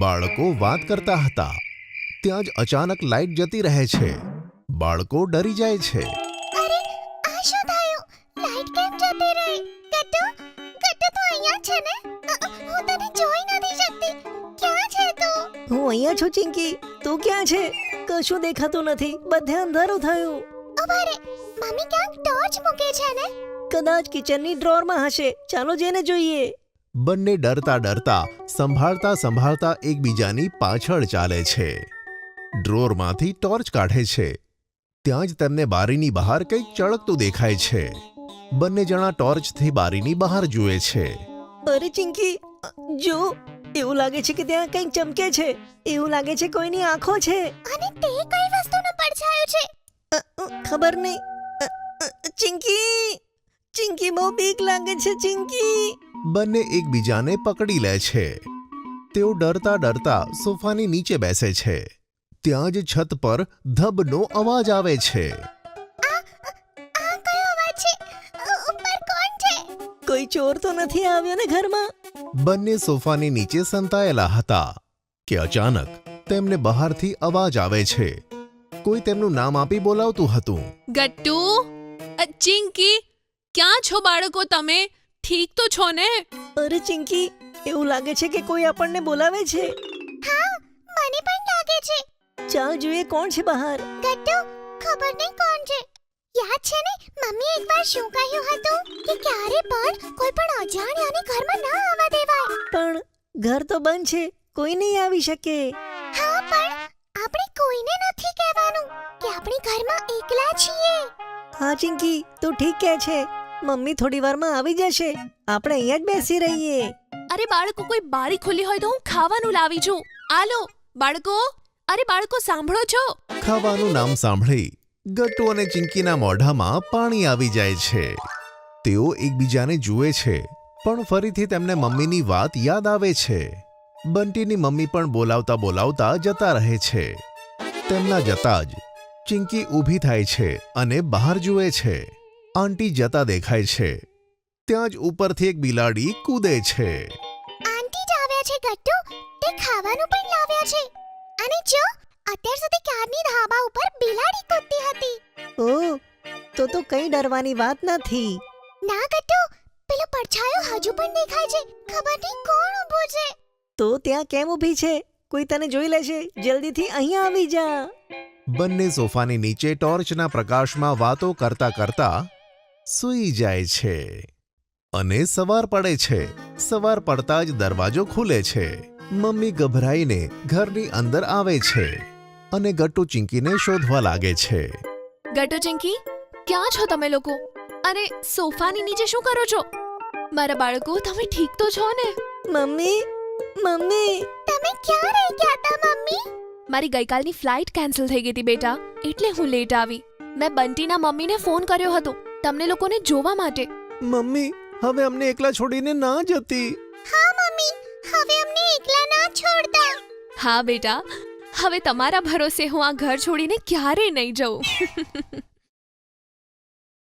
બાળકો વાત કરતા હતા. ત્યાં જ અચાનક લાઈટ જતી રહે છે. બાળકો ડરી જાય છે. અરે આ શું થયું? લાઈટ કેમ જતી રહી? ગટ્ટુ ગટ્ટુ તો અહીંયા છે ને? હું તને જોઈ નથી શકતી. ક્યાં છે તું? હું અહીંયા છું ચિંકી. તું ક્યાં છે? કશું દેખાતું નથી. બધે અંધારું થયું. ઉભા રે, મમ્મી ક્યાંક ટોર્ચ મૂકે છે ને? કદાચ કિચનની ડ્રોરમાં હશે. ચાલો જઈને જોઈએ. બંને ડરતા ડરતા સંભાળતા એકબીજાની પાછળ ચાલે છે. ડ્રોરમાંથી ટોર્ચ કાઢે છે. ત્યાં જ તેમને બારીની બહાર કંઈક ચળકતું દેખાય છે. બંને જણા ટોર્ચથી બારીની બહાર જુએ છે. અરે ચિંકી, જો એવું લાગે છે કે ત્યાં કંઈક ચમકે છે. એવું લાગે છે કોઈની આંખો છે. અને તે કઈ વસ્તુનો પડછાયો છે? ખબર નહીં. ચિંકી બહુ બીક લાગે છે. ચિંકી. બંને એકબીજાને પકડી લે છે. તેઓ ડરતા ડરતા સોફાની નીચે બેસે છે. ત્યાં જ છત પર ધબનો અવાજ આવે છે. આ કયો અવાજ છે? ઉપર કોણ છે? કોઈ ચોર તો નથી આવ્યો ને ઘરમાં? બંને સોફાની નીચે સંતાયેલા હતા કે અચાનક તેમને બહારથી અવાજ આવે છે. કોઈ તેમનું નામ આપી બોલાવતું હતું. ગટ્ટુ, ચિંકી, ક્યાં છો બાળકો તમે? ઠીક તો છો ને? અરે ચિંકી, એવું લાગે છે કે કોઈ આપણને બોલાવે છે. હા, મને પણ લાગે છે. ચાલ જોઈએ કોણ છે બહાર. ગટ્ટુ, ખબર નહીં કોણ છે. યાદ છે ને મમ્મી એકવાર શું કહ્યું હતું કે ક્યારે પણ કોઈ પણ અજાણ્યાને ઘરમાં ના આવવા દેવાય. પણ ઘર તો બંધ છે. કોઈ નહીં આવી શકે. હા, પણ આપણે કોઈને નથી કહેવાનું કે આપણે ઘરમાં એકલા છીએ. હા ચિંકી, તું ઠીક કહે છે. મમ્મી થોડી વારમાં આવી જશે. આપણે અહીંયા જ બેસી રહીએ. અરે બાળકો, કોઈ બારી ખુલ્લી હોય તો હું ખાવાનું લાવી છું. આલો બાળકો. અરે બાળકો, સાંભળો છો? ખાવાનું નામ સાંભળી ગટ્ટુ અને ચિંકીના મોઢામાં પાણી આવી જાય છે. તેઓ એકબીજાને જુએ છે, પણ ફરીથી તેમને મમ્મીની વાત યાદ આવે છે. બંટીની મમ્મી પણ બોલાવતા બોલાવતા જતા રહે છે. તેમના જતા જ ચિંકી ઊભી થાય છે અને બહાર જુએ છે. આંટી જતા દેખાય છે. ત્યાં જ ઉપરથી એક બિલાડી કૂદે છે. આંટી જ આવ્યા છે ગટ્ટુ. તે ખાવાનું પણ લાવ્યા છે. અને જો, અત્યાર સુધી ક્યારની ધાબા ઉપર બિલાડી કૂદતી હતી. ઓહ, તો કંઈ ડરવાની વાત નથી. ના ગટ્ટુ, પેલો પડછાયો હજુ પણ દેખાય છે. ખબર નહીં કોણ ઊભું છે. તો ત્યાં કેમ ઊભી છે? કોઈ તને જોઈ લેશે. જલ્દીથી અહીંયા આવી જા. બંને સોફાની નીચે ટોર્ચના પ્રકાશમાં વાતો કરતા કરતા સૂઈ જાય છે. અને સવાર પડે છે. સવાર પડતા જ દરવાજો ખુલે છે. મમ્મી ગભરાઈને ઘરની અંદર આવે છે અને ગટ્ટુ ચિંકીને શોધવા લાગે છે. ગટ્ટુ, ચિંકી, ક્યાં છો તમે લોકો? અરે સોફાની નીચે શું કરો છો? મારા બાળકો, તમે ઠીક તો છો ને? મમ્મી, તમે ક્યાં રહી ગયા હતા મમ્મી? મારી ગઈકાલની ફ્લાઇટ કેન્સલ થઈ ગઈ હતી બેટા, એટલે હું લેટ આવી. મેં બંટીના મમ્મીને ફોન કર્યો હતો તમને લોકોને જોવા માટે. મમ્મી, હવે અમને એકલા છોડીને ના જતી. હા મમ્મી, હવે અમને એકલા ના છોડતા. હા બેટા, હવે તમારા ભરોસે હું આ ઘર છોડીને ક્યારેય નહીં જઉં.